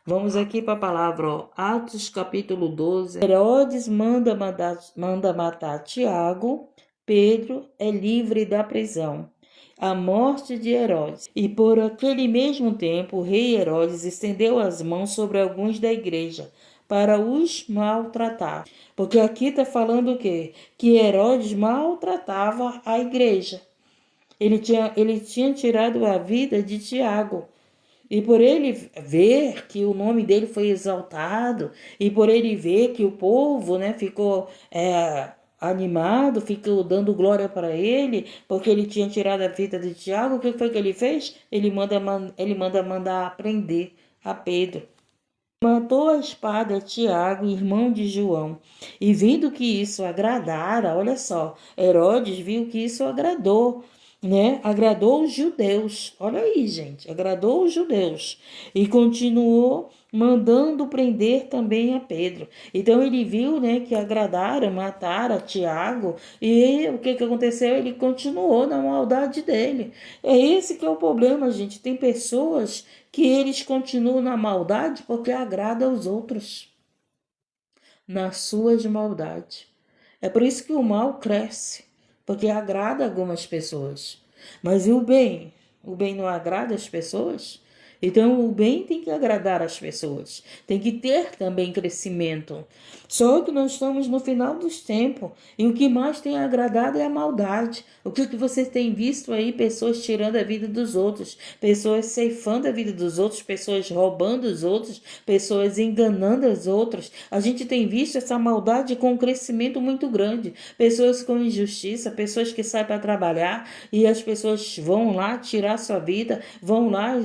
Vamos aqui para a palavra, ó. Atos capítulo 12. Herodes manda matar Tiago. Pedro é livre da prisão. A morte de Herodes. E por aquele mesmo tempo, o rei Herodes estendeu as mãos sobre alguns da igreja para os maltratar. Porque aqui está falando o quê? Que Herodes maltratava a igreja. Ele tinha tirado a vida de Tiago. E por ele ver que o nome dele foi exaltado, e por ele ver que o povo, né, ficou animado, ficou dando glória para ele, porque ele tinha tirado a vida de Tiago, o que foi que ele fez? Ele manda mandar prender a Pedro. Matou a espada Tiago, irmão de João, e vendo que isso agradara, olha só, Herodes viu que isso agradou, né? Agradou os judeus, olha aí, gente, agradou os judeus, e continuou mandando prender também a Pedro. Então ele viu, né, que agradaram, mataram Tiago, e o que aconteceu? Ele continuou na maldade dele. É esse que é o problema, gente. Tem pessoas que eles continuam na maldade porque agrada aos outros, nas suas maldades. É por isso que o mal cresce, porque agrada algumas pessoas. Mas e o bem? O bem não agrada as pessoas? Então, o bem tem que agradar as pessoas, tem que ter também crescimento. Só que nós estamos no final dos tempos e o que mais tem agradado é a maldade. O que você tem visto aí? Pessoas tirando a vida dos outros, pessoas ceifando a vida dos outros, pessoas roubando os outros, pessoas enganando os outros. A gente tem visto essa maldade com um crescimento muito grande. Pessoas com injustiça, pessoas que saem para trabalhar e as pessoas vão lá tirar sua vida, vão lá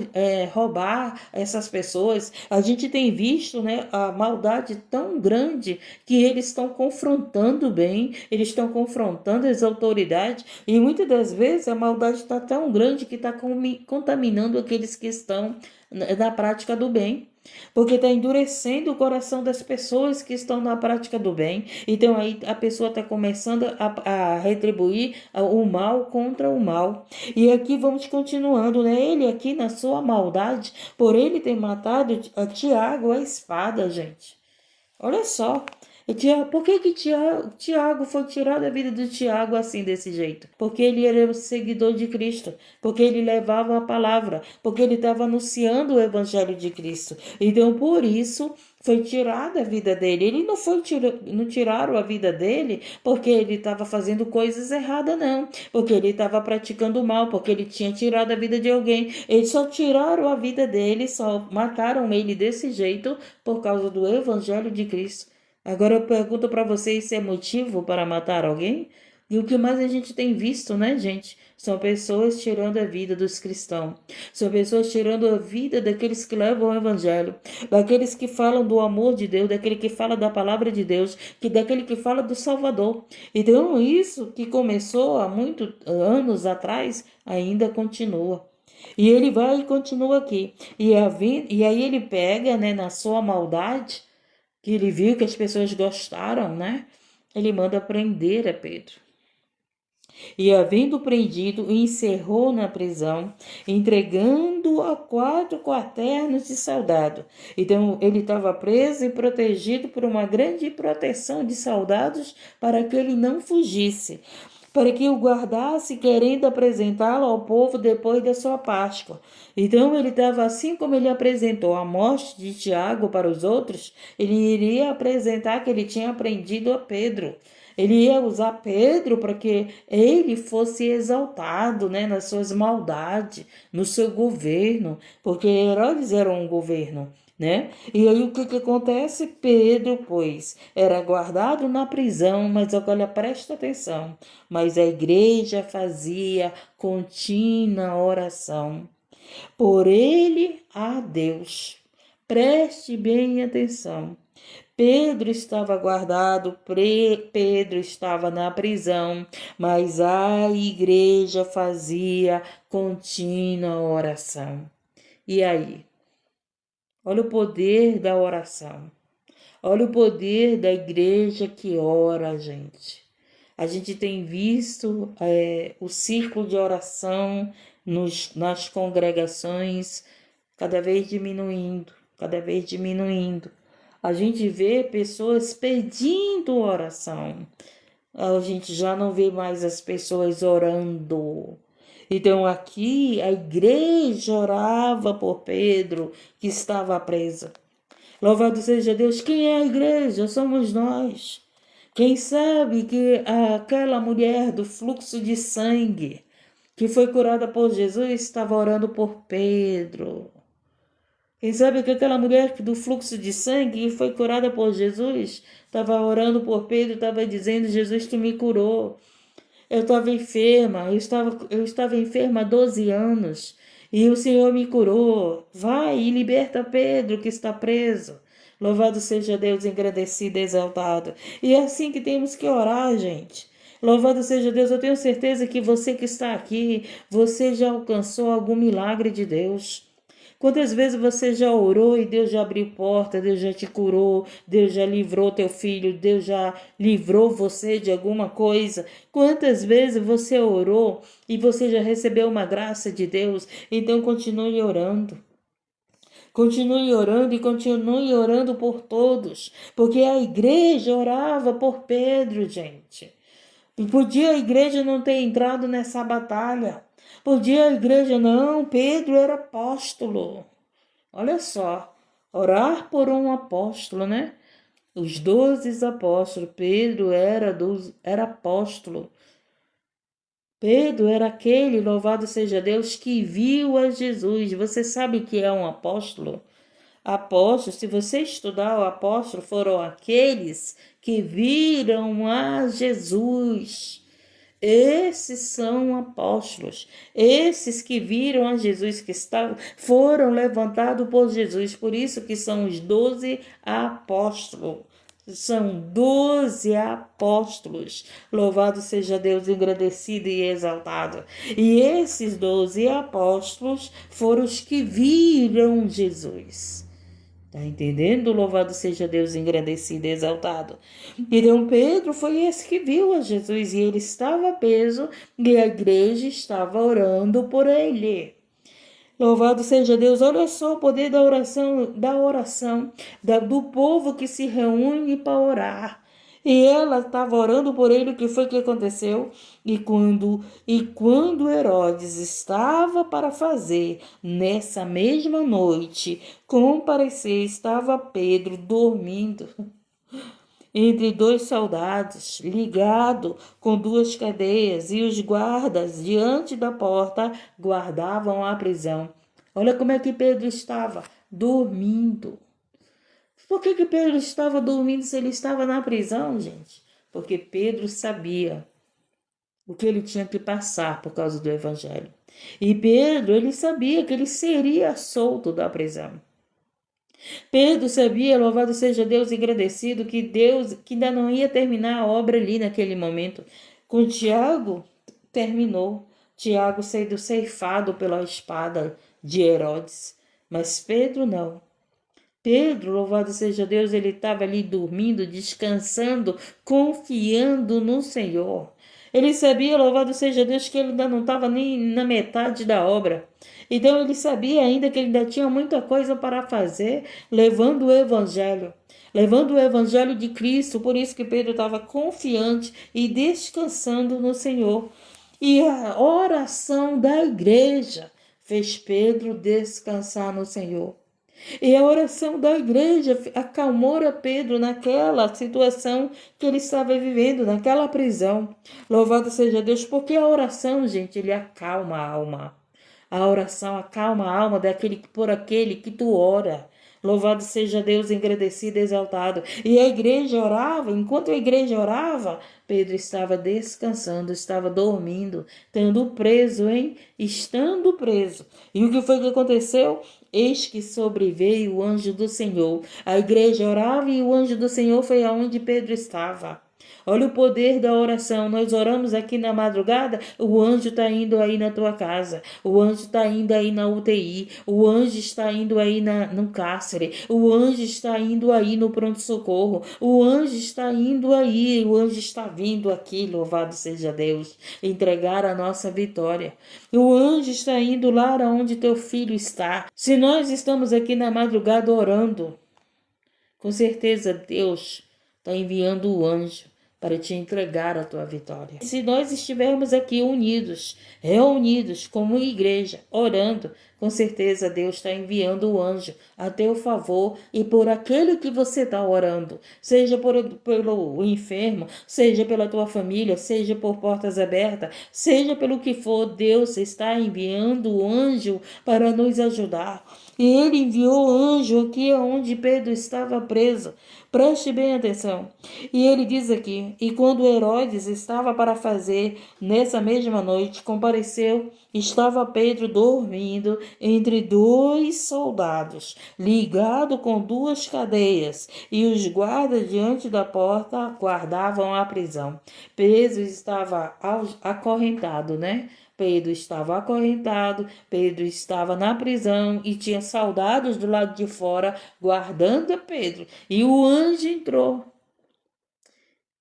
roubar essas pessoas. A gente tem visto, né, a maldade tão grande que eles estão confrontando o bem, eles estão confrontando as autoridades e muitas das vezes a maldade está tão grande que está contaminando aqueles que estão na prática do bem. Porque está endurecendo o coração das pessoas que estão na prática do bem. Então aí a pessoa está começando a retribuir o mal contra o mal. E aqui vamos continuando, né? Ele aqui na sua maldade, por ele ter matado a Tiago a espada, gente. Olha só. Por que Tiago foi tirado da vida do Tiago assim, desse jeito? Porque ele era o seguidor de Cristo, porque ele levava a palavra, porque ele estava anunciando o evangelho de Cristo. Então, por isso, foi tirada a vida dele. Ele não tiraram a vida dele porque ele estava fazendo coisas erradas, não. Porque ele estava praticando mal, porque ele tinha tirado a vida de alguém. Eles só tiraram a vida dele, só mataram ele desse jeito por causa do evangelho de Cristo. Agora eu pergunto para vocês se é motivo para matar alguém? E o que mais a gente tem visto, né, gente? São pessoas tirando a vida dos cristãos. São pessoas tirando a vida daqueles que levam o evangelho, daqueles que falam do amor de Deus, daquele que fala da palavra de Deus, daquele que fala do Salvador. Então, isso que começou há muitos anos atrás ainda continua. E ele vai e continua aqui. E aí ele pega, né, na sua maldade, que ele viu que as pessoas gostaram, né? Ele manda prender a Pedro. E, havendo prendido, o encerrou na prisão, entregando-o a 4 quaternos de soldado. Então, ele estava preso e protegido por uma grande proteção de soldados para que ele não fugisse, para que o guardasse, querendo apresentá-lo ao povo depois da sua Páscoa. Então ele estava assim como ele apresentou a morte de Tiago para os outros, ele iria apresentar que ele tinha prendido a Pedro. Ele ia usar Pedro para que ele fosse exaltado, né, nas suas maldades, no seu governo, porque Herodes era um governo, né? E aí o que acontece? Pedro, pois, era guardado na prisão, mas olha, presta atenção, mas a igreja fazia contínua oração por ele a Deus. Preste bem atenção. Pedro estava guardado, Pedro estava na prisão, mas a igreja fazia contínua oração. E aí? Olha o poder da oração. Olha o poder da igreja que ora, gente. A gente tem visto o círculo de oração nas congregações cada vez diminuindo, cada vez diminuindo. A gente vê pessoas pedindo oração. A gente já não vê mais as pessoas orando. Então aqui a igreja orava por Pedro, que estava preso. Louvado seja Deus. Quem é a igreja? Somos nós. Quem sabe que aquela mulher do fluxo de sangue, que foi curada por Jesus, estava orando por Pedro. Quem sabe que aquela mulher do fluxo de sangue, que foi curada por Jesus, estava orando por Pedro, estava dizendo: Jesus, tu me curou. Eu estava enferma, eu estava enferma há 12 anos e o Senhor me curou. Vai e liberta Pedro que está preso. Louvado seja Deus, engrandecido e exaltado. E é assim que temos que orar, gente. Louvado seja Deus, eu tenho certeza que você que está aqui, você já alcançou algum milagre de Deus. Quantas vezes você já orou e Deus já abriu porta, Deus já te curou, Deus já livrou teu filho, Deus já livrou você de alguma coisa? Quantas vezes você orou e você já recebeu uma graça de Deus? Então continue orando. Continue orando e continue orando por todos, porque a igreja orava por Pedro, gente. E podia a igreja não ter entrado nessa batalha. Podia a igreja não, Pedro era apóstolo. Olha só, orar por um apóstolo, né? Os 12 apóstolos, Pedro era apóstolo. Pedro era aquele, louvado seja Deus, que viu a Jesus. Você sabe que é um apóstolo? Apóstolo, se você estudar o apóstolo, foram aqueles que viram a Jesus. Esses são apóstolos, esses que viram a Jesus, que foram levantados por Jesus, por isso que são os 12 apóstolos. São 12 apóstolos. Louvado seja Deus, engrandecido e exaltado. E esses 12 apóstolos foram os que viram Jesus. Tá entendendo? Louvado seja Deus, engrandecido e exaltado. Então Pedro foi esse que viu a Jesus e ele estava preso e a igreja estava orando por ele. Louvado seja Deus. Olha só o poder da oração do povo que se reúne para orar. E ela estava orando por ele. O que foi que aconteceu? E quando Herodes estava para fazer, nessa mesma noite, comparecer, estava Pedro dormindo entre 2 soldados, ligado com 2 cadeias, e os guardas diante da porta guardavam a prisão. Olha como é que Pedro estava dormindo. Por que Pedro estava dormindo se ele estava na prisão, gente? Porque Pedro sabia o que ele tinha que passar por causa do evangelho. E Pedro, ele sabia que ele seria solto da prisão. Pedro sabia, louvado seja Deus, agradecido, que Deus, que ainda não ia terminar a obra ali naquele momento. Com Tiago, terminou. Tiago sendo ceifado pela espada de Herodes. Mas Pedro não. Pedro, louvado seja Deus, ele estava ali dormindo, descansando, confiando no Senhor. Ele sabia, louvado seja Deus, que ele ainda não estava nem na metade da obra. Então ele sabia ainda que ele ainda tinha muita coisa para fazer, levando o evangelho de Cristo. Por isso que Pedro estava confiante e descansando no Senhor. E a oração da igreja fez Pedro descansar no Senhor. E a oração da igreja acalmou a Pedro naquela situação que ele estava vivendo, naquela prisão. Louvado seja Deus, porque a oração, gente, ele acalma a alma. A oração acalma a alma por aquele que tu ora. Louvado seja Deus, engrandecido e exaltado. E a igreja orava, enquanto a igreja orava, Pedro estava descansando, estava dormindo, estando preso. E o que foi que aconteceu? Eis que sobreveio o anjo do Senhor. A igreja orava e o anjo do Senhor foi aonde Pedro estava. Olha o poder da oração. Nós oramos aqui na madrugada, o anjo está indo aí na tua casa, o anjo está indo aí na UTI, o anjo está indo aí no cárcere, o anjo está indo aí no pronto-socorro, o anjo está indo aí, o anjo está vindo aqui, louvado seja Deus, entregar a nossa vitória. O anjo está indo lá onde teu filho está. Se nós estamos aqui na madrugada orando, com certeza Deus está enviando o anjo para te entregar a tua vitória. Se nós estivermos aqui unidos, reunidos como igreja, orando, com certeza Deus está enviando o anjo a teu favor e por aquele que você está orando, seja pelo enfermo, seja pela tua família, seja por portas abertas, seja pelo que for, Deus está enviando o anjo para nos ajudar. E ele enviou o anjo aqui onde Pedro estava preso. Preste bem atenção. E ele diz aqui, e quando Herodes estava para fazer, nessa mesma noite, compareceu, estava Pedro dormindo entre dois soldados, ligado com duas cadeias, e os guardas diante da porta guardavam a prisão. Pedro estava acorrentado, né? Pedro estava acorrentado, Pedro estava na prisão e tinha soldados do lado de fora guardando Pedro. E o anjo entrou.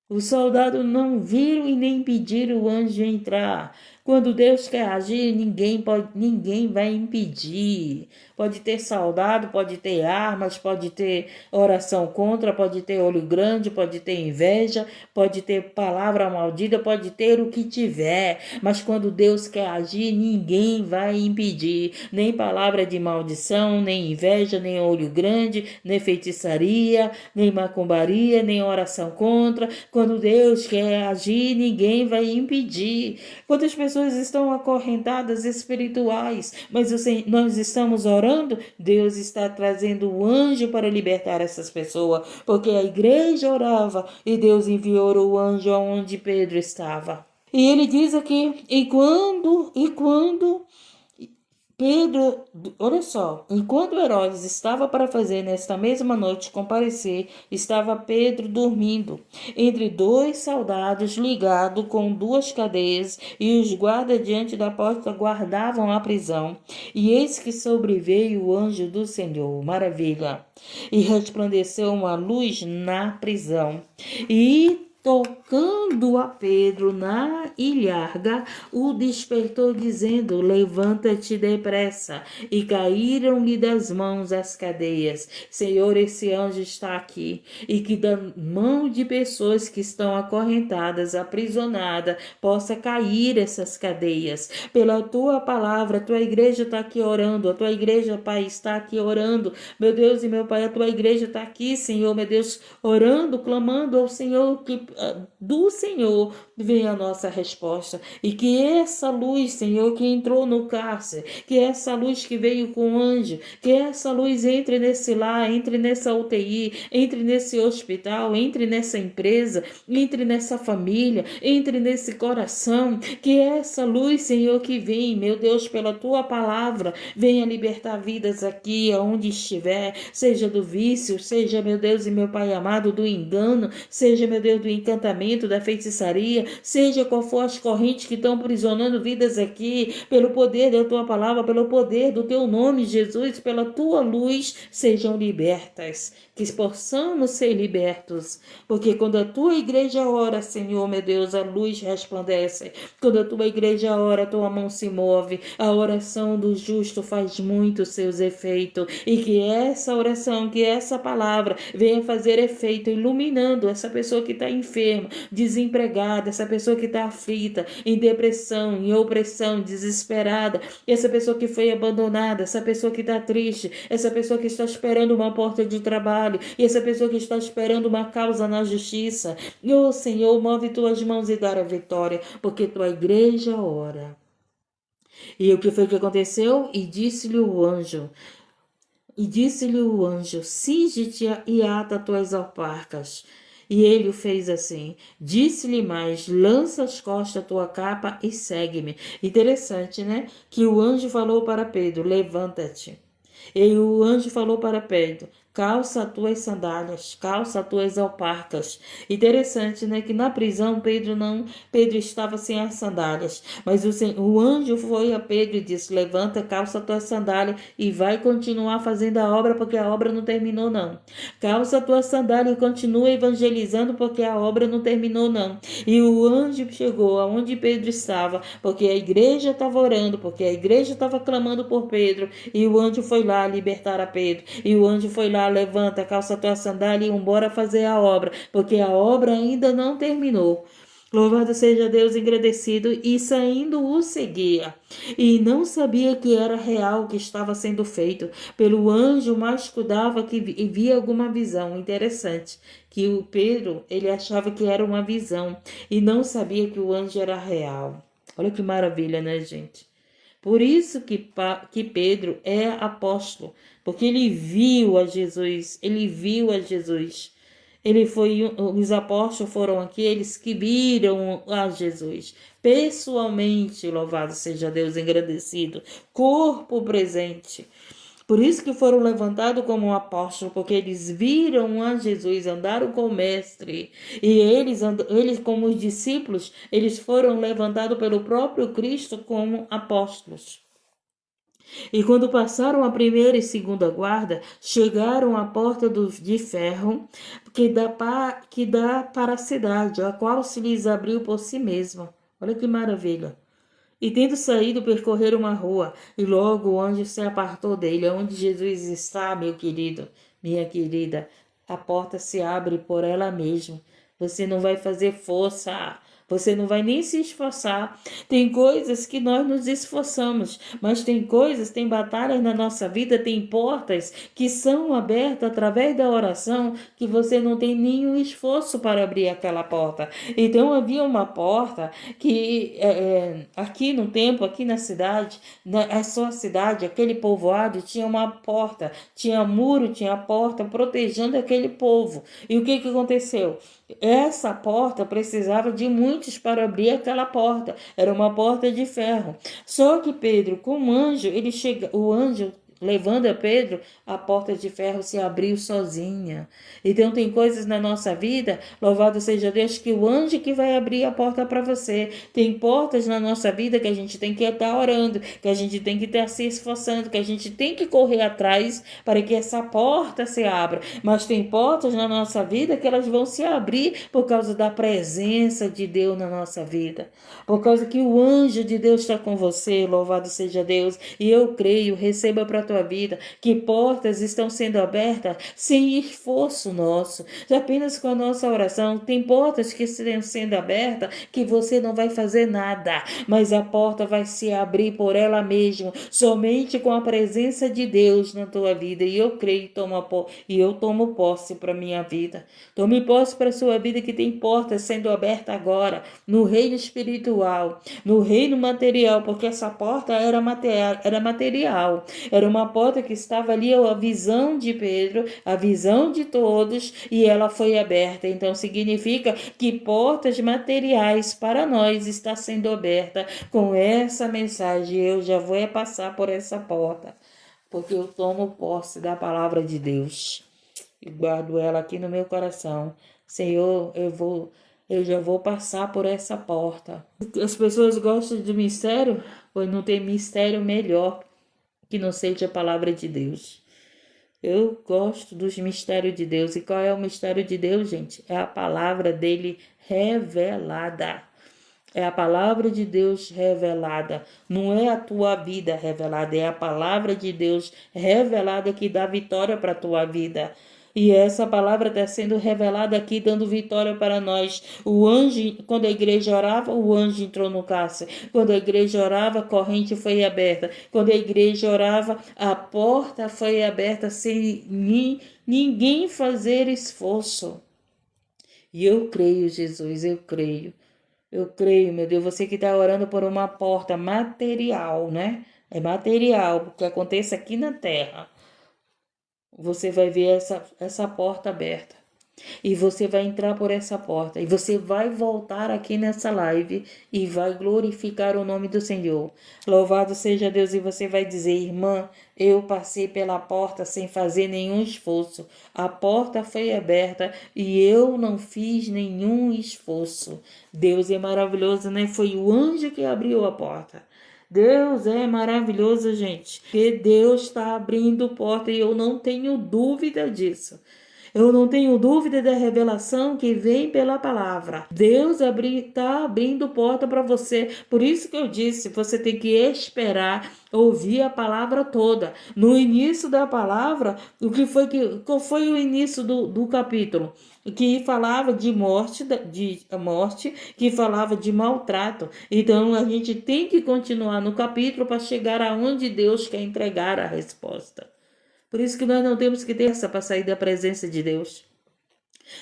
Os soldados não viram e nem pediram o anjo entrar. Quando Deus quer agir, ninguém vai impedir. Pode ter soldado, pode ter armas, pode ter oração contra, pode ter olho grande, pode ter inveja, pode ter palavra maldita, pode ter o que tiver. Mas quando Deus quer agir, ninguém vai impedir. Nem palavra de maldição, nem inveja, nem olho grande, nem feitiçaria, nem macumbaria, nem oração contra. Quando Deus quer agir, ninguém vai impedir. Quantas pessoas estão acorrentadas espirituais, mas nós estamos orando, Deus está trazendo o anjo para libertar essas pessoas, porque a igreja orava e Deus enviou o anjo aonde Pedro estava. E ele diz aqui, e quando Pedro, olha só, enquanto Herodes estava para fazer nesta mesma noite comparecer, estava Pedro dormindo, entre dois soldados ligado com duas cadeias, e os guardas diante da porta guardavam a prisão. E eis que sobreveio o anjo do Senhor, maravilha, e resplandeceu uma luz na prisão. E tocando a Pedro na ilharga, o despertou, dizendo: levanta-te depressa. E caíram-lhe das mãos as cadeias. Senhor, esse anjo está aqui, e que da mão de pessoas que estão acorrentadas, aprisionadas, possa cair essas cadeias. Pela tua palavra, a tua igreja está aqui orando, a tua igreja, Pai, está aqui orando. Meu Deus e meu Pai, a tua igreja está aqui, Senhor, meu Deus, orando, clamando ao Senhor, que do Senhor vem a nossa resposta, e que essa luz, Senhor, que entrou no cárcere, que essa luz que veio com o anjo, que essa luz entre nesse lar, entre nessa UTI, entre nesse hospital, entre nessa empresa, entre nessa família, entre nesse coração, que essa luz, Senhor, que vem, meu Deus, pela tua palavra, venha libertar vidas aqui, aonde estiver, seja do vício, seja, meu Deus e meu Pai amado, do engano, seja, meu Deus, do encantamento, da feitiçaria, seja qual for as correntes que estão aprisionando vidas aqui, pelo poder da tua palavra, pelo poder do teu nome, Jesus, pela tua luz, sejam libertas, que possamos ser libertos, porque quando a tua igreja ora, Senhor, meu Deus, a luz resplandece. Quando a tua igreja ora, a tua mão se move, a oração do justo faz muito seus efeitos, e que essa oração, que essa palavra venha fazer efeito, iluminando essa pessoa que está enferma, desempregada, essa pessoa que está aflita, em depressão, em opressão, desesperada, essa pessoa que foi abandonada, essa pessoa que está triste, essa pessoa que está esperando uma porta de trabalho, e essa pessoa que está esperando uma causa na justiça. E, ô Senhor, move tuas mãos e dá a vitória, porque tua igreja ora. E o que foi que aconteceu? E disse-lhe o anjo, cinge-te e ata tuas alparcas. E ele o fez assim. Disse-lhe mais: lança as costas a tua capa e segue-me. Interessante, né? Que o anjo falou para Pedro: levanta-te. E o anjo falou para Pedro: calça as tuas sandálias, calça as tuas alparcas. Interessante, né, que na prisão Pedro estava sem as sandálias, mas o anjo foi a Pedro e disse: levanta, calça as tuas sandálias e vai continuar fazendo a obra, porque a obra não terminou não. Calça a tua sandália e continua evangelizando, porque a obra não terminou não. E o anjo chegou aonde Pedro estava, porque a igreja estava orando, porque a igreja estava clamando por Pedro, e o anjo foi lá libertar a Pedro. E o anjo foi lá: levanta, calça a tua sandália e embora fazer a obra, porque a obra ainda não terminou. Louvado seja Deus, engrandecido, e saindo o seguia. E não sabia que era real o que estava sendo feito pelo anjo, mas cuidava que via alguma visão. Interessante, que o Pedro, ele achava que era uma visão e não sabia que o anjo era real. Olha que maravilha, né, gente? Por isso que Pedro é apóstolo, porque ele viu a Jesus, ele viu a Jesus. Os apóstolos foram aqueles que viram a Jesus pessoalmente, louvado seja Deus, engrandecido, corpo presente. Por isso que foram levantados como apóstolos, porque eles viram a Jesus, andaram com o mestre. E eles como os discípulos, eles foram levantados pelo próprio Cristo como apóstolos. E quando passaram a primeira e segunda guarda, chegaram à porta de ferro que dá para a cidade, a qual se lhes abriu por si mesma. Olha que maravilha. E tendo saído, percorreram uma rua, e logo o anjo se apartou dele. Onde Jesus está, meu querido, minha querida, a porta se abre por ela mesma. Você não vai fazer força, você não vai nem se esforçar. Tem coisas que nós nos esforçamos, mas tem batalhas na nossa vida, tem portas que são abertas através da oração, que você não tem nenhum esforço para abrir aquela porta. Então havia uma porta que aqui no tempo, aqui na cidade, a sua cidade, aquele povoado tinha uma porta, tinha muro, tinha porta protegendo aquele povo. E o que aconteceu? Essa porta precisava de muitos para abrir aquela porta. Era uma porta de ferro. Só que Pedro, como anjo, o anjo levando a Pedro, a porta de ferro se abriu sozinha. Então tem coisas na nossa vida, louvado seja Deus, que o anjo que vai abrir a porta para você. Tem portas na nossa vida que a gente tem que estar orando, que a gente tem que estar se esforçando, que a gente tem que correr atrás para que essa porta se abra. Mas tem portas na nossa vida que elas vão se abrir por causa da presença de Deus na nossa vida. Por causa que o anjo de Deus está com você, louvado seja Deus. E eu creio, receba para tua vida, que portas estão sendo abertas sem esforço nosso, apenas com a nossa oração. Tem portas que estão sendo abertas que você não vai fazer nada, mas a porta vai se abrir por ela mesma, somente com a presença de Deus na tua vida. E eu creio e eu tomo posse para minha vida. Tome posse para a sua vida, que tem portas sendo abertas agora, no reino espiritual, no reino material, porque essa porta era material, era uma porta que estava ali, a visão de Pedro, a visão de todos, e ela foi aberta. Então significa que portas materiais para nós está sendo aberta com essa mensagem. Eu já vou passar por essa porta, porque eu tomo posse da palavra de Deus e guardo ela aqui no meu coração. Senhor, eu já vou passar por essa porta. As pessoas gostam de mistério, pois não tem mistério melhor que não seja a palavra de Deus. Eu gosto dos mistérios de Deus. E qual é o mistério de Deus, gente? É a palavra dele revelada. É a palavra de Deus revelada. Não é a tua vida revelada, é a palavra de Deus revelada que dá vitória para a tua vida. E essa palavra está sendo revelada aqui, dando vitória para nós. O anjo, quando a igreja orava, o anjo entrou no cárcere. Quando a igreja orava, a corrente foi aberta. Quando a igreja orava, a porta foi aberta sem ninguém fazer esforço. E eu creio, Jesus, eu creio. Eu creio, meu Deus, você que está orando por uma porta material, né? É material, porque acontece aqui na terra. Você vai ver essa porta aberta. E você vai entrar por essa porta. E você vai voltar aqui nessa live e vai glorificar o nome do Senhor. Louvado seja Deus. E você vai dizer: irmã, eu passei pela porta sem fazer nenhum esforço. A porta foi aberta e eu não fiz nenhum esforço. Deus é maravilhoso, né? Foi o anjo que abriu a porta. Deus é maravilhoso, gente. Que Deus está abrindo porta e eu não tenho dúvida disso. Eu não tenho dúvida da revelação que vem pela palavra. Deus está abrindo porta para você. Por isso que eu disse, você tem que esperar ouvir a palavra toda. No início da palavra, qual foi o início do capítulo? Que falava de morte, que falava de maltrato. Então a gente tem que continuar no capítulo para chegar aonde Deus quer entregar a resposta. Por isso que nós não temos que ter pressa para sair da presença de Deus.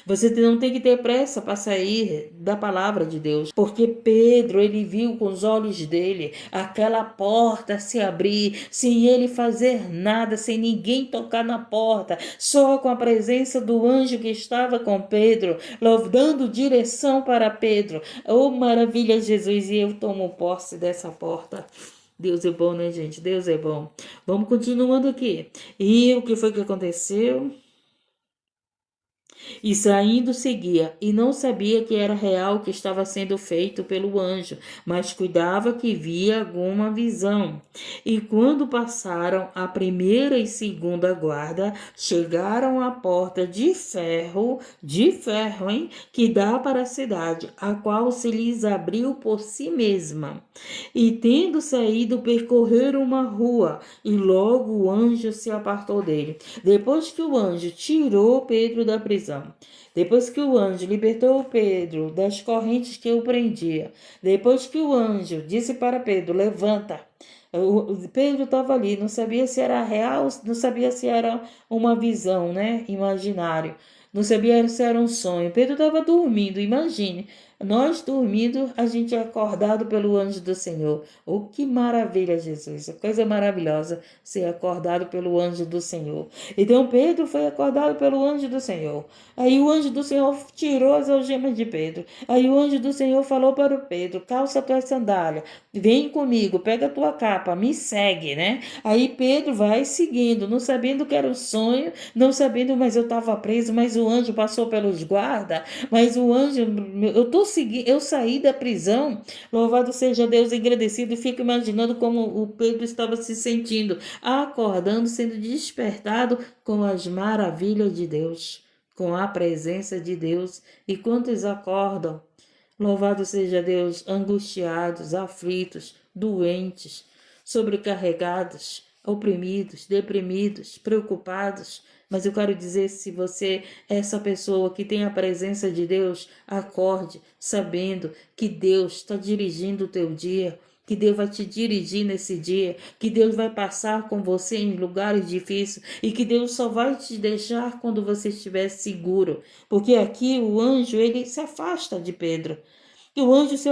Você não tem que ter pressa para sair da palavra de Deus. Porque Pedro, ele viu com os olhos dele aquela porta se abrir, sem ele fazer nada, sem ninguém tocar na porta, só com a presença do anjo que estava com Pedro, dando direção para Pedro. Oh, maravilha, Jesus, e eu tomo posse dessa porta. Deus é bom, né, gente? Deus é bom. Vamos continuando aqui. E o que foi que aconteceu? E saindo seguia, e não sabia que era real o que estava sendo feito pelo anjo, mas cuidava que via alguma visão. E quando passaram a primeira e segunda guarda, chegaram à porta de ferro, hein, que dá para a cidade, a qual se lhes abriu por si mesma. E tendo saído, percorreram uma rua, e logo o anjo se apartou dele. Depois que o anjo tirou Pedro da prisão, depois que o anjo libertou Pedro das correntes que o prendia, depois que o anjo disse para Pedro: levanta. Pedro estava ali, não sabia se era real, não sabia se era uma visão, né? Imaginário. Não sabia se era um sonho. Pedro estava dormindo, imagine. Nós dormindo, a gente é acordado pelo anjo do Senhor. Oh, que maravilha, Jesus. É coisa maravilhosa ser acordado pelo anjo do Senhor. Então Pedro foi acordado pelo anjo do Senhor. Aí o anjo do Senhor tirou as algemas de Pedro. Aí o anjo do Senhor falou para o Pedro: calça a tua sandália, vem comigo, pega a tua capa, me segue, né? Aí Pedro vai seguindo, não sabendo que era um sonho, não sabendo, mas eu estava preso, mas o anjo passou pelos guardas, mas o anjo, eu saí da prisão, louvado seja Deus, engrandecido, e fico imaginando como o Pedro estava se sentindo, acordando, sendo despertado com as maravilhas de Deus, com a presença de Deus. E quantos acordam, louvado seja Deus, angustiados, aflitos, doentes, sobrecarregados, oprimidos, deprimidos, preocupados. Mas eu quero dizer, se você é essa pessoa que tem a presença de Deus, acorde sabendo que Deus está dirigindo o teu dia, que Deus vai te dirigir nesse dia, que Deus vai passar com você em lugares difíceis e que Deus só vai te deixar quando você estiver seguro. Porque aqui o anjo, ele se afasta de Pedro. E o anjo se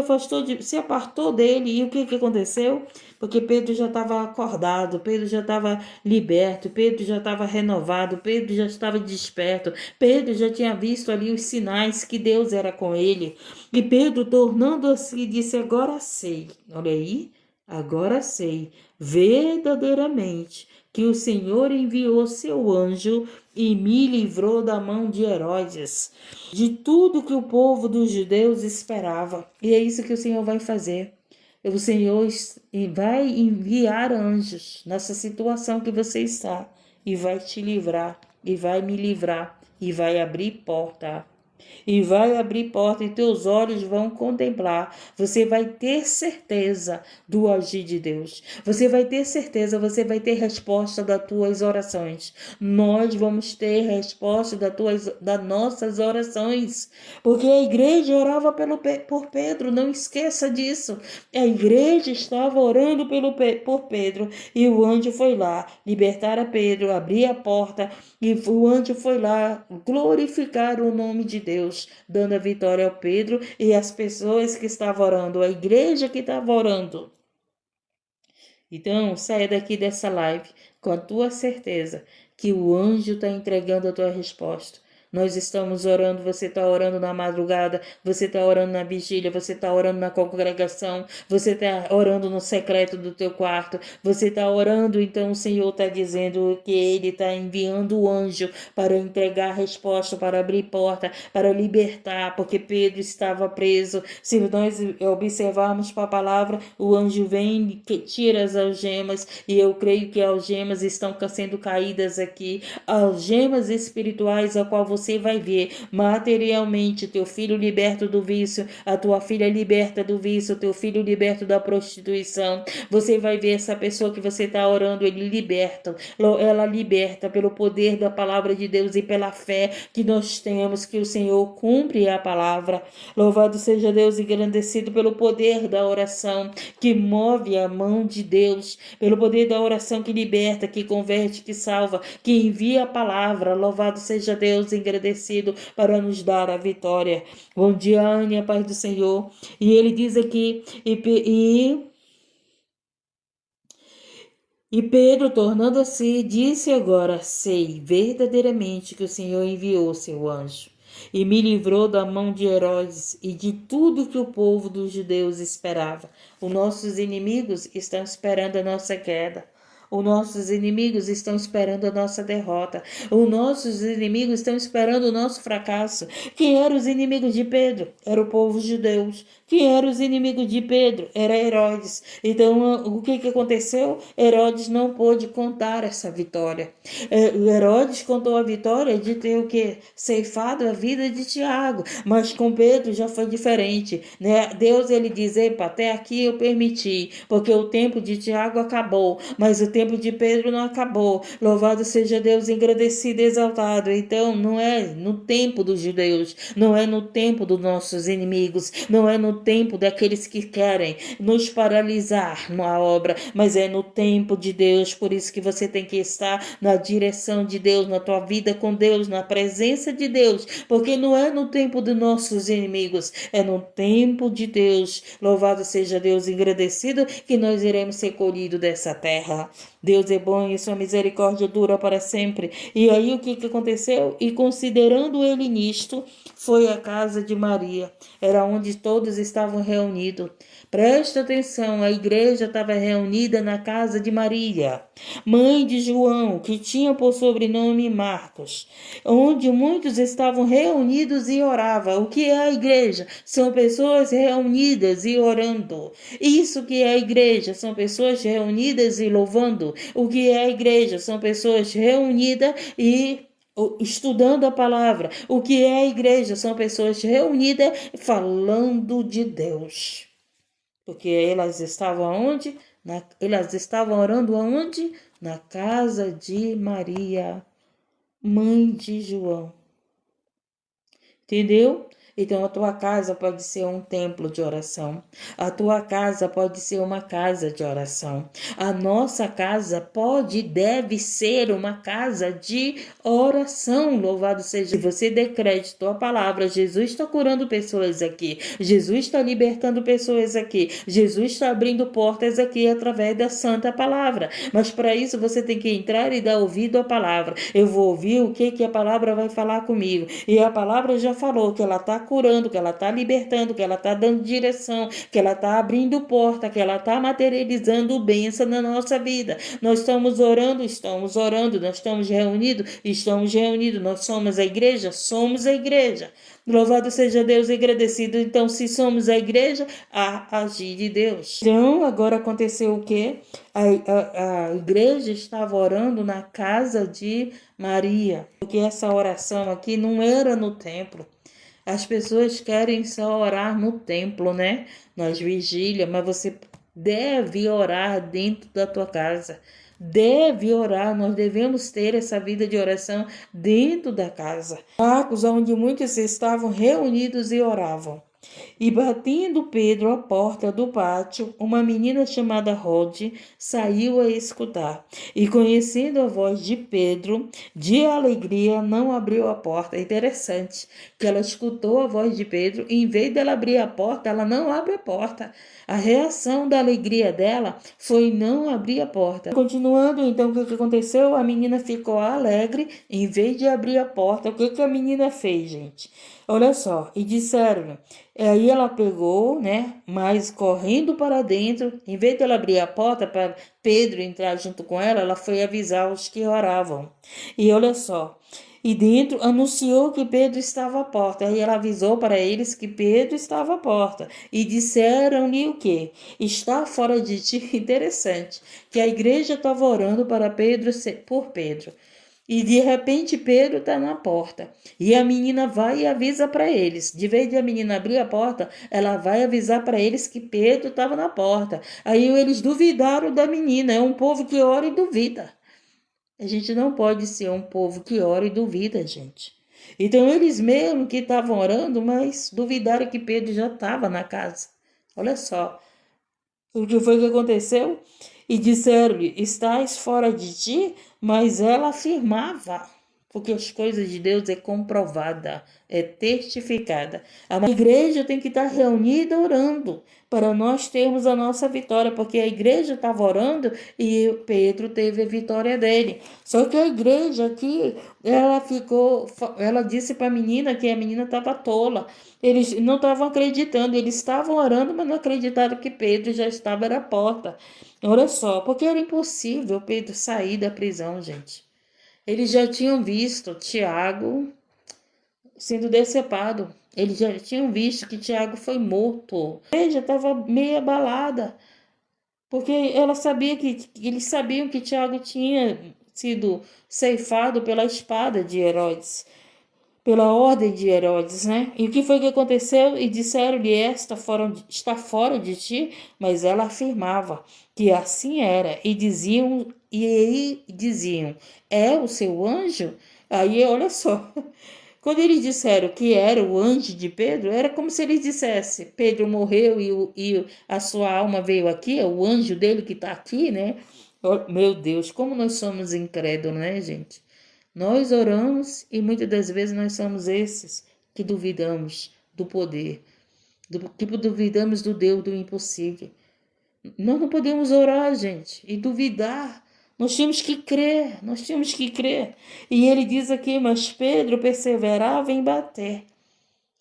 apartou dele. E o que aconteceu? Porque Pedro já estava acordado, Pedro já estava liberto, Pedro já estava renovado, Pedro já estava desperto, Pedro já tinha visto ali os sinais que Deus era com ele. E Pedro, tornando-se, disse: agora sei, olha aí, agora sei verdadeiramente que o Senhor enviou seu anjo e me livrou da mão de Herodes, de tudo que o povo dos judeus esperava. E é isso que o Senhor vai fazer. O Senhor vai enviar anjos nessa situação que você está e vai te livrar, e vai me livrar, e vai abrir porta. E vai abrir porta e teus olhos vão contemplar. Você vai ter certeza do agir de Deus. Você vai ter certeza, você vai ter resposta das tuas orações. Nós vamos ter resposta das nossas orações. Porque a igreja orava por Pedro, não esqueça disso. A igreja estava orando por Pedro e o anjo foi lá libertar a Pedro, abrir a porta e o anjo foi lá glorificar o nome de Deus, dando a vitória ao Pedro e às pessoas que estavam orando, a igreja que estava orando. Então, saia daqui dessa live com a tua certeza que o anjo está entregando a tua resposta. Nós estamos orando, você está orando na madrugada, você está orando na vigília, você está orando na congregação, você está orando no secreto do teu quarto, você está orando, então o Senhor está dizendo que Ele está enviando o anjo para entregar a resposta, para abrir porta, para libertar, porque Pedro estava preso. Se nós observarmos para a palavra, o anjo vem e tira as algemas, e eu creio que algemas estão sendo caídas aqui, algemas espirituais, a qual você vai ver materialmente teu filho liberto do vício, a tua filha liberta do vício, teu filho liberto da prostituição. Você vai ver essa pessoa que você está orando, ele liberta, ela liberta pelo poder da palavra de Deus e pela fé que nós temos que o Senhor cumpre a palavra. Louvado seja Deus, engrandecido pelo poder da oração que move a mão de Deus, pelo poder da oração que liberta, que converte, que salva, que envia a palavra. Louvado seja Deus, engrandecido para nos dar a vitória. Bom dia, Ania, paz do Senhor. E ele diz aqui, e Pedro, tornando-se, disse agora: sei verdadeiramente que o Senhor enviou seu anjo e me livrou da mão de Herodes e de tudo que o povo dos judeus esperava. Os nossos inimigos estão esperando a nossa queda. Os nossos inimigos estão esperando a nossa derrota. Os nossos inimigos estão esperando o nosso fracasso. Quem eram os inimigos de Pedro? Era o povo judeu. Quem eram os inimigos de Pedro? Era Herodes. Então, o que aconteceu? Herodes não pôde contar essa vitória. Herodes contou a vitória de ter o quê? Ceifado a vida de Tiago. Mas com Pedro já foi diferente, né? Deus, ele diz: epa, até aqui eu permiti, porque o tempo de Tiago acabou, mas o tempo de Pedro não acabou. Louvado seja Deus, engrandecido e exaltado. Então, não é no tempo dos judeus, não é no tempo dos nossos inimigos, não é no tempo daqueles que querem nos paralisar na obra, mas é no tempo de Deus. Por isso que você tem que estar na direção de Deus, na tua vida com Deus, na presença de Deus, porque não é no tempo dos nossos inimigos, é no tempo de Deus. Louvado seja Deus, engrandecido, que nós iremos ser colhidos dessa terra. Deus é bom e sua misericórdia dura para sempre. E aí o que aconteceu? E considerando ele nisto, foi à casa de Maria, era onde todos estavam reunidos. Presta atenção, a igreja estava reunida na casa de Maria, mãe de João, que tinha por sobrenome Marcos, onde muitos estavam reunidos e oravam. O que é a igreja? São pessoas reunidas e orando. Isso que é a igreja, são pessoas reunidas e louvando. O que é a igreja? São pessoas reunidas e estudando a palavra. O que é a igreja? São pessoas reunidas falando de Deus. Porque elas estavam aonde? Elas estavam orando aonde? Na casa de Maria, mãe de João. Entendeu? Então, a tua casa pode ser um templo de oração. A tua casa pode ser uma casa de oração. A nossa casa pode e deve ser uma casa de oração. Louvado seja. Se você der crédito à palavra, Jesus está curando pessoas aqui. Jesus está libertando pessoas aqui. Jesus está abrindo portas aqui através da santa palavra. Mas para isso você tem que entrar e dar ouvido à palavra. Eu vou ouvir o que a palavra vai falar comigo. E a palavra já falou que ela está curando, que ela está libertando, que ela está dando direção, que ela está abrindo porta, que ela está materializando bênção na nossa vida. Nós estamos orando, nós estamos reunidos, nós somos a igreja, Louvado seja Deus, agradecido. Então, se somos a igreja, a agir de Deus. Então, agora aconteceu o quê? A igreja estava orando na casa de Maria, porque essa oração aqui não era no templo. As pessoas querem só orar no templo, né? Nas vigílias, mas você deve orar dentro da tua casa. Deve orar, nós devemos ter essa vida de oração dentro da casa. Marcos, onde muitos estavam reunidos e oravam. E batendo Pedro à porta do pátio, uma menina chamada Rode saiu a escutar. E conhecendo a voz de Pedro, de alegria, não abriu a porta. É interessante que ela escutou a voz de Pedro e, em vez dela abrir a porta, ela não abre a porta. A reação da alegria dela foi não abrir a porta. Continuando, então, o que aconteceu? A menina ficou alegre, em vez de abrir a porta. O que a menina fez, gente? Olha só, e disseram, aí ela pegou, né, mas correndo para dentro, em vez de ela abrir a porta para Pedro entrar junto com ela, ela foi avisar os que oravam. E olha só, e dentro anunciou que Pedro estava à porta. Aí ela avisou para eles que Pedro estava à porta. E disseram-lhe o quê? Está fora de ti. Interessante, que a igreja estava orando para Pedro, por Pedro. E de repente Pedro está na porta. E a menina vai e avisa para eles. De vez de a menina abrir a porta, ela vai avisar para eles que Pedro estava na porta. Aí eles duvidaram da menina. É um povo que ora e duvida. A gente não pode ser um povo que ora e duvida, gente. Então eles mesmo que estavam orando, mas duvidaram que Pedro já estava na casa. Olha só. O que foi que aconteceu? E disseram-lhe, estás fora de ti? Mas ela afirmava, porque as coisas de Deus é comprovada, é testificada. A igreja tem que estar reunida orando para nós termos a nossa vitória, porque a igreja estava orando e Pedro teve a vitória dele. Só que a igreja aqui, ela disse para a menina que a menina estava tola. Eles não estavam acreditando, eles estavam orando, mas não acreditaram que Pedro já estava na porta. Olha só, porque era impossível Pedro sair da prisão, gente. Eles já tinham visto Tiago sendo decepado. Eles já tinham visto que Tiago foi morto. Ele já estava meio abalada, porque ela sabia que eles sabiam que Tiago tinha sido ceifado pela espada de Herodes, pela ordem de Herodes, né? E o que foi que aconteceu? E disseram-lhe, está fora de ti, mas ela afirmava que assim era, e diziam, é o seu anjo? Aí, olha só, quando eles disseram que era o anjo de Pedro, era como se eles dissessem, Pedro morreu e a sua alma veio aqui, é o anjo dele que está aqui, né? Oh, meu Deus, como nós somos incrédulos, né, gente? Nós oramos e muitas das vezes nós somos esses que duvidamos do poder, que duvidamos do Deus do impossível. Nós não podemos orar, gente, e duvidar. Nós temos que crer, nós temos que crer. E ele diz aqui, mas Pedro perseverava em bater.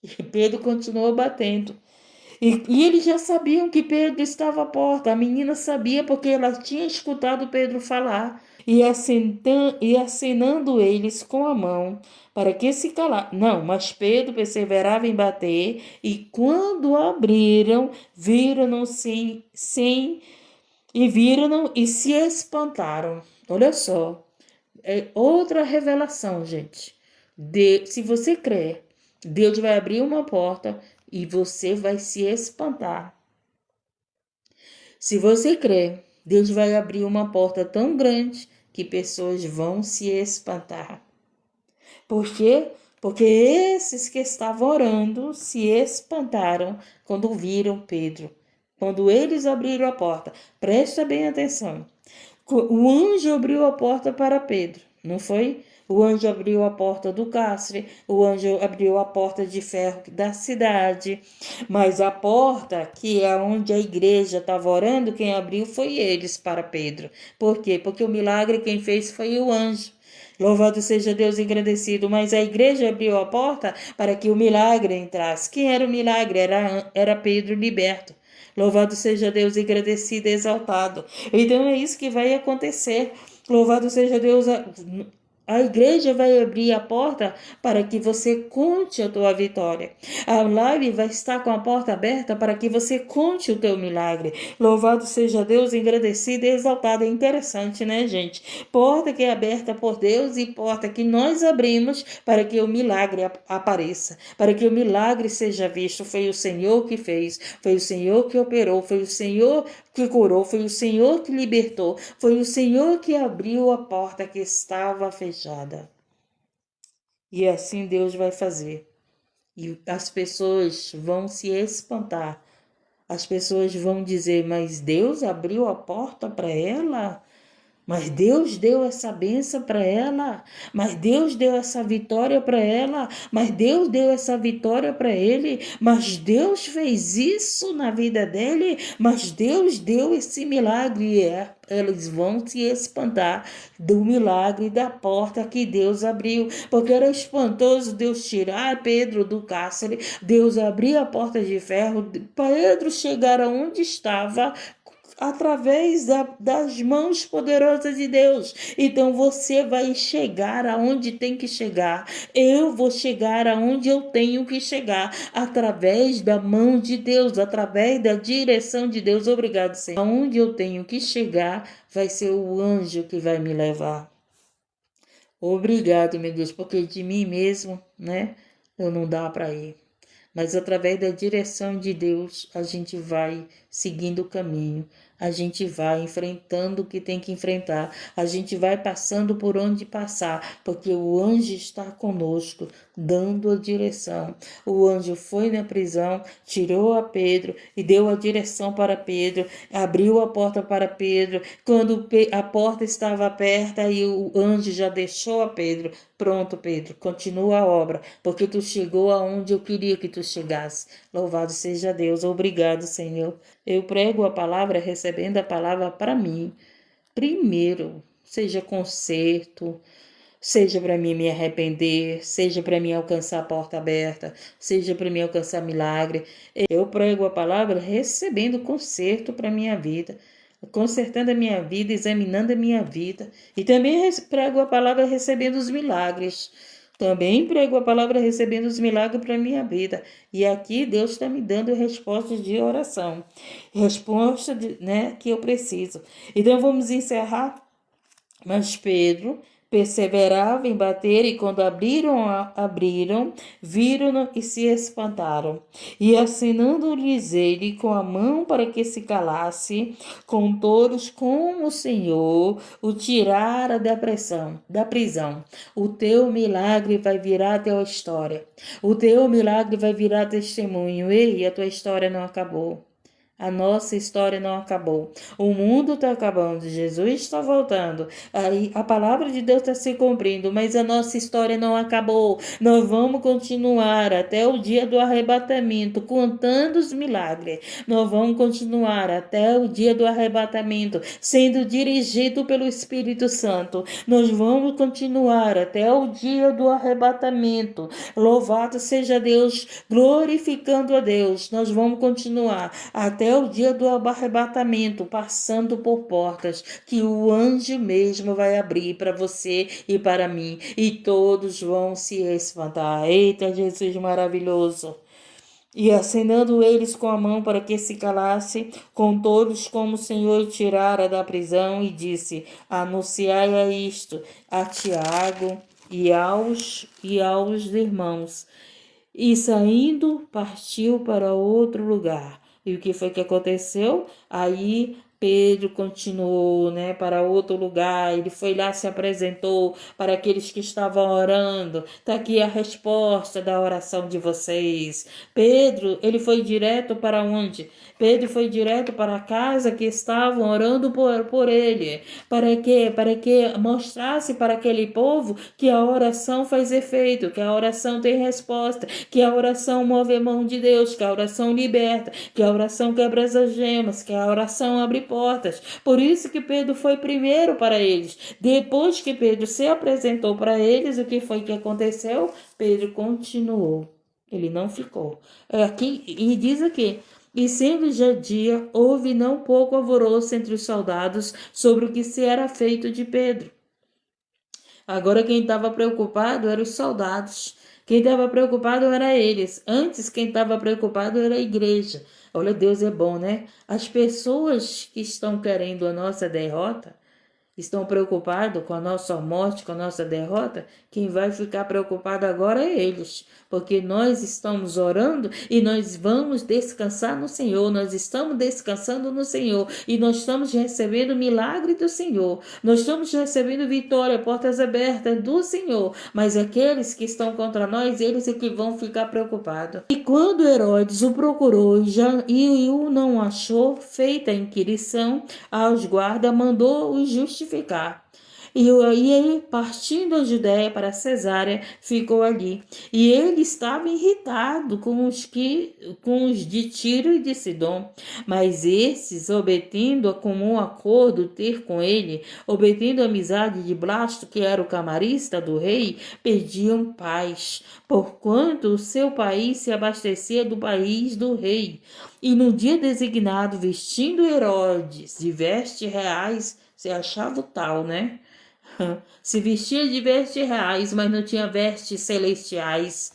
E Pedro continuou batendo. E eles já sabiam que Pedro estava à porta. A menina sabia porque ela tinha escutado Pedro falar. E acenando eles com a mão para que se calar. Não, mas Pedro perseverava em bater. E quando abriram, viram-no viram-no e se espantaram. Olha só. É outra revelação, gente. Se você crer, Deus vai abrir uma porta e você vai se espantar. Se você crer, Deus vai abrir uma porta tão grande que pessoas vão se espantar. Por quê? Porque esses que estavam orando se espantaram quando viram Pedro. Quando eles abriram a porta, presta bem atenção. O anjo abriu a porta para Pedro, não foi? O anjo abriu a porta do cárcere, o anjo abriu a porta de ferro da cidade, mas a porta que é onde a igreja estava orando, quem abriu foi eles para Pedro. Por quê? Porque o milagre quem fez foi o anjo. Louvado seja Deus engrandecido, mas a igreja abriu a porta para que o milagre entrasse. Quem era o milagre? Era Pedro liberto. Louvado seja Deus engrandecido e exaltado. Então é isso que vai acontecer. Louvado seja Deus. A igreja vai abrir a porta para que você conte a tua vitória. A live vai estar com a porta aberta para que você conte o teu milagre. Louvado seja Deus, engrandecido e exaltado. É interessante, né, gente? Porta que é aberta por Deus e porta que nós abrimos para que o milagre apareça, para que o milagre seja visto. Foi o Senhor que fez, foi o Senhor que operou, foi o Senhor que curou, foi o Senhor que libertou, foi o Senhor que abriu a porta que estava fechada. E assim Deus vai fazer. E as pessoas vão se espantar. As pessoas vão dizer, mas Deus abriu a porta para ela? Mas Deus deu essa bênção para ela, mas Deus deu essa vitória para ela, mas Deus deu essa vitória para ele, mas Deus fez isso na vida dele, mas Deus deu esse milagre. Eles vão se espantar do milagre da porta que Deus abriu, porque era espantoso Deus tirar Pedro do cárcere, Deus abrir a porta de ferro, Pedro chegar aonde estava, através das mãos poderosas de Deus. Então você vai chegar aonde tem que chegar. Eu vou chegar aonde eu tenho que chegar, através da mão de Deus, através da direção de Deus. Obrigado, Senhor. Aonde eu tenho que chegar, vai ser o anjo que vai me levar. Obrigado, meu Deus, porque de mim mesmo, né, eu não dá para ir. Mas através da direção de Deus, a gente vai seguindo o caminho, a gente vai enfrentando o que tem que enfrentar, a gente vai passando por onde passar, porque o anjo está conosco, dando a direção. O anjo foi na prisão, tirou a Pedro e deu a direção para Pedro, abriu a porta para Pedro. Quando a porta estava aberta e o anjo já deixou a Pedro, pronto, Pedro, continua a obra, porque tu chegou aonde eu queria que tu chegasse. Louvado seja Deus. Obrigado, Senhor. Eu prego a palavra, recebendo a palavra para mim. Primeiro, seja conserto, seja para mim me arrepender, seja para mim alcançar a porta aberta, seja para mim alcançar milagre. Eu prego a palavra recebendo conserto para minha vida, consertando a minha vida, examinando a minha vida. E também prego a palavra recebendo os milagres. Também prego a palavra recebendo os milagres para a minha vida. E aqui Deus está me dando respostas de oração. Resposta que eu preciso. Então vamos encerrar. Mas Pedro perseverava em bater, e quando abriram, viram-no e se espantaram. E acenando-lhes ele com a mão para que se calasse, com todos como o Senhor o tirara da prisão. O teu milagre vai virar a tua história. O teu milagre vai virar testemunho. Ei, a tua história não acabou. A nossa história não acabou. O mundo está acabando. Jesus está voltando. Aí a palavra de Deus está se cumprindo, mas a nossa história não acabou. Nós vamos continuar até o dia do arrebatamento, contando os milagres. Nós vamos continuar até o dia do arrebatamento, sendo dirigido pelo Espírito Santo. Nós vamos continuar até o dia do arrebatamento. Louvado seja Deus, glorificando a Deus. Nós vamos continuar até o dia do arrebatamento, passando por portas que o anjo mesmo vai abrir para você e para mim, e todos vão se espantar. Eita, Jesus maravilhoso! E acenando eles com a mão para que se calasse, com todos como o Senhor tirara da prisão, e disse: anunciai a isto a Tiago e aos irmãos. E saindo, partiu para outro lugar. E o que foi que aconteceu? Aí Pedro continuou, para outro lugar. Ele foi lá, se apresentou para aqueles que estavam orando. Está aqui a resposta da oração de vocês. Pedro, ele foi direto para onde? Pedro foi direto para a casa que estavam orando por ele. Para quê? Para que mostrasse para aquele povo que a oração faz efeito, que a oração tem resposta, que a oração move a mão de Deus, que a oração liberta, que a oração quebra as algemas, que a oração abre portas. Por isso que Pedro foi primeiro para eles. Depois que Pedro se apresentou para eles, o que foi que aconteceu? Pedro continuou. Ele não ficou. Aqui, e diz aqui: e sendo já dia, houve não pouco alvoroço entre os soldados sobre o que se era feito de Pedro. Agora quem estava preocupado eram os soldados. Quem estava preocupado era eles. Antes quem estava preocupado era a igreja. Olha, Deus é bom, né? As pessoas que estão querendo a nossa derrota, estão preocupados com a nossa morte, com a nossa derrota, quem vai ficar preocupado agora é eles, porque nós estamos orando e nós vamos descansar no Senhor, nós estamos descansando no Senhor e nós estamos recebendo o milagre do Senhor, nós estamos recebendo vitória, portas abertas do Senhor, mas aqueles que estão contra nós, eles é que vão ficar preocupados. E quando Herodes o procurou e o não achou, feita a inquirição aos guardas, mandou o justificar. E ele, partindo a Judéia para Cesárea, ficou ali. E ele estava irritado com os de Tiro e de Sidom. Mas esses, obtendo a comum acordo ter com ele, obtendo a amizade de Blasto, que era o camarista do rei, pediam paz, porquanto o seu país se abastecia do país do rei. E no dia designado, vestindo Herodes de vestes reais, você achava o tal, né? Se vestia de vestes reais, mas não tinha vestes celestiais.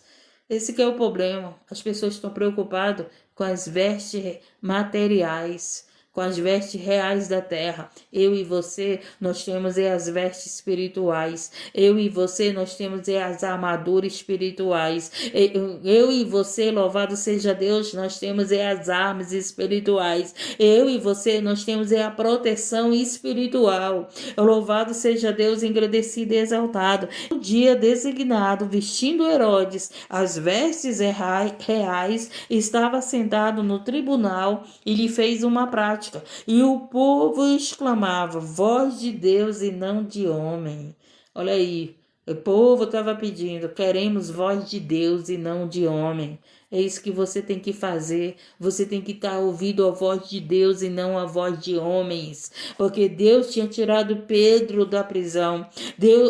Esse que é o problema. As pessoas estão preocupadas com as vestes materiais, com as vestes reais da terra. Eu e você, nós temos as vestes espirituais. Eu e você, nós temos as armaduras espirituais. Eu e você, louvado seja Deus, nós temos as armas espirituais. Eu e você, nós temos a proteção espiritual. Louvado seja Deus, engrandecido e exaltado. No dia designado, vestindo Herodes as vestes reais, estava sentado no tribunal e lhe fez uma prática. E o povo exclamava, voz de Deus e não de homem. Olha aí, o povo estava pedindo, queremos voz de Deus e não de homem. É isso que você tem que fazer. Você tem que estar ouvindo a voz de Deus e não a voz de homens. Porque Deus tinha tirado Pedro da prisão.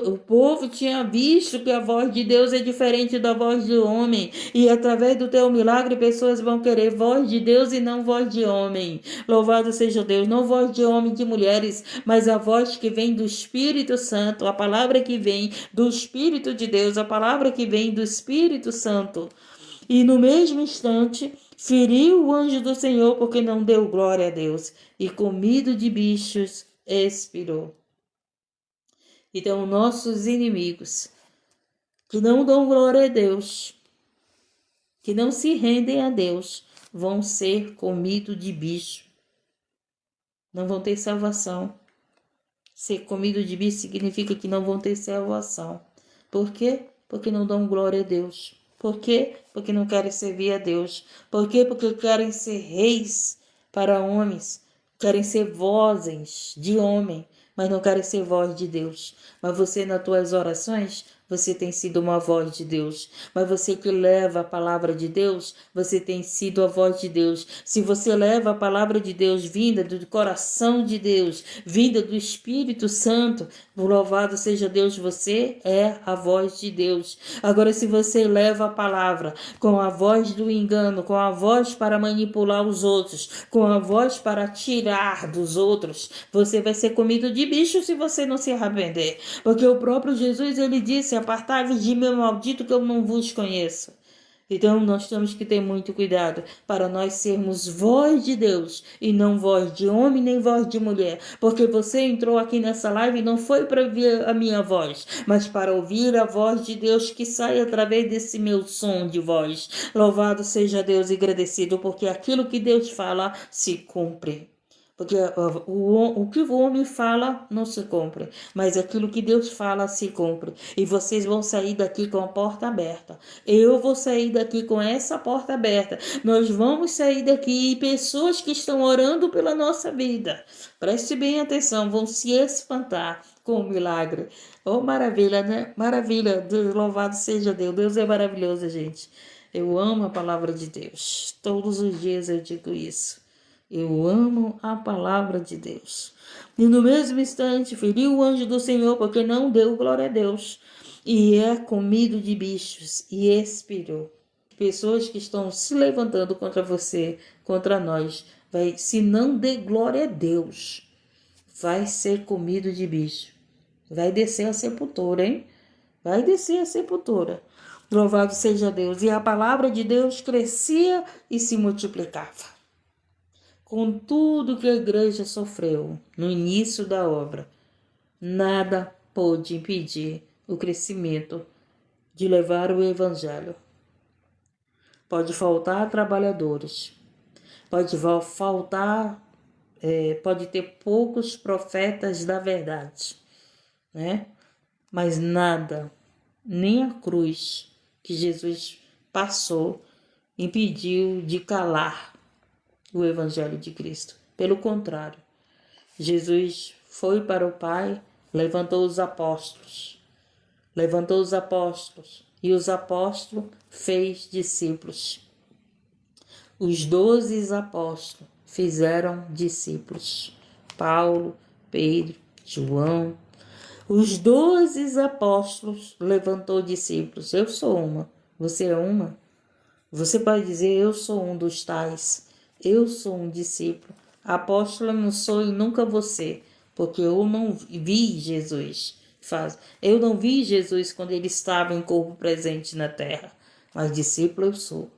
O povo tinha visto que a voz de Deus é diferente da voz do homem. E através do teu milagre, pessoas vão querer voz de Deus e não voz de homem. Louvado seja Deus. Não voz de homem, de mulheres, mas a voz que vem do Espírito Santo. A palavra que vem do Espírito de Deus. A palavra que vem do Espírito Santo. E no mesmo instante, feriu o anjo do Senhor, porque não deu glória a Deus, e comido de bichos, expirou. Então, nossos inimigos, que não dão glória a Deus, que não se rendem a Deus, vão ser comidos de bicho. Não vão ter salvação. Ser comido de bicho significa que não vão ter salvação. Por quê? Porque não dão glória a Deus. Por quê? Porque não querem servir a Deus. Por quê? Porque querem ser reis para homens. Querem ser vozes de homem, mas não querem ser voz de Deus. Mas você, nas tuas orações, você tem sido uma voz de Deus. Mas você que leva a palavra de Deus, você tem sido a voz de Deus. Se você leva a palavra de Deus vinda do coração de Deus, vinda do Espírito Santo, louvado seja Deus, você é a voz de Deus. Agora, se você leva a palavra com a voz do engano, com a voz para manipular os outros, com a voz para tirar dos outros, você vai ser comido de bicho se você não se arrepender. Porque o próprio Jesus, ele disse, apartai-vos de mim, maldito, que eu não vos conheço. Então, nós temos que ter muito cuidado para nós sermos voz de Deus e não voz de homem nem voz de mulher. Porque você entrou aqui nessa live não foi para ouvir a minha voz, mas para ouvir a voz de Deus que sai através desse meu som de voz. Louvado seja Deus e agradecido, porque aquilo que Deus fala se cumpre. Porque o que o homem fala não se cumpre, mas aquilo que Deus fala se cumpre. E vocês vão sair daqui com a porta aberta. Eu vou sair daqui com essa porta aberta. Nós vamos sair daqui e pessoas que estão orando pela nossa vida, preste bem atenção, vão se espantar com o milagre. Oh, maravilha, né? Maravilha, louvado seja Deus. Deus é maravilhoso, gente. Eu amo a palavra de Deus. Todos os dias eu digo isso. Eu amo a palavra de Deus. E no mesmo instante feriu o anjo do Senhor, porque não deu glória a Deus. E é comido de bichos e expirou. Pessoas que estão se levantando contra você, contra nós, se não der glória a Deus, vai ser comido de bicho. Vai descer a sepultura, hein? Vai descer a sepultura. Louvado seja Deus. E a palavra de Deus crescia e se multiplicava. Com tudo que a igreja sofreu no início da obra, nada pôde impedir o crescimento de levar o evangelho. Pode faltar trabalhadores, pode faltar, pode ter poucos profetas da verdade, né? Mas nada, nem a cruz que Jesus passou, impediu de calar o evangelho de Cristo. Pelo contrário, Jesus foi para o Pai, levantou os apóstolos, e os apóstolos fez discípulos. Os 12 apóstolos fizeram discípulos. Paulo, Pedro, João. Os 12 apóstolos levantou discípulos. Eu sou uma, você é uma. Você pode dizer, eu sou um dos tais. Eu sou um discípulo. Apóstolo não sou e nunca você, porque eu não vi Jesus. Eu não vi Jesus quando ele estava em corpo presente na terra, mas discípulo eu sou.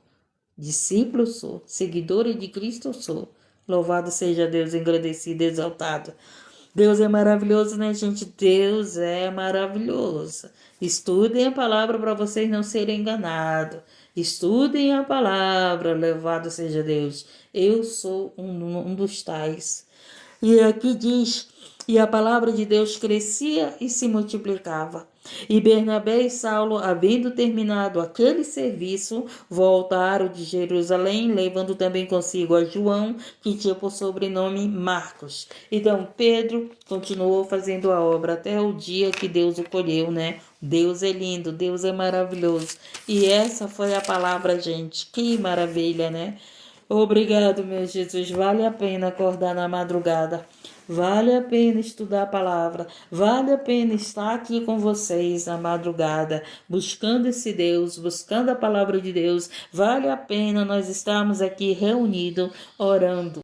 Discípulo eu sou. Seguidora de Cristo eu sou. Louvado seja Deus, engrandecido, exaltado. Deus é maravilhoso, né, gente? Deus é maravilhoso. Estudem a palavra para vocês não serem enganados. Estudem a palavra, louvado seja Deus. Eu sou um dos tais. E aqui diz, e a palavra de Deus crescia e se multiplicava. E Bernabé e Saulo, havendo terminado aquele serviço, voltaram de Jerusalém, levando também consigo a João, que tinha por sobrenome Marcos. Então Pedro continuou fazendo a obra até o dia que Deus o colheu, né? Deus é lindo, Deus é maravilhoso. E essa foi a palavra, gente. Que maravilha, né? Obrigado, meu Jesus. Vale a pena acordar na madrugada. Vale a pena estudar a palavra. Vale a pena estar aqui com vocês na madrugada, buscando esse Deus, buscando a palavra de Deus. Vale a pena nós estarmos aqui reunidos, orando.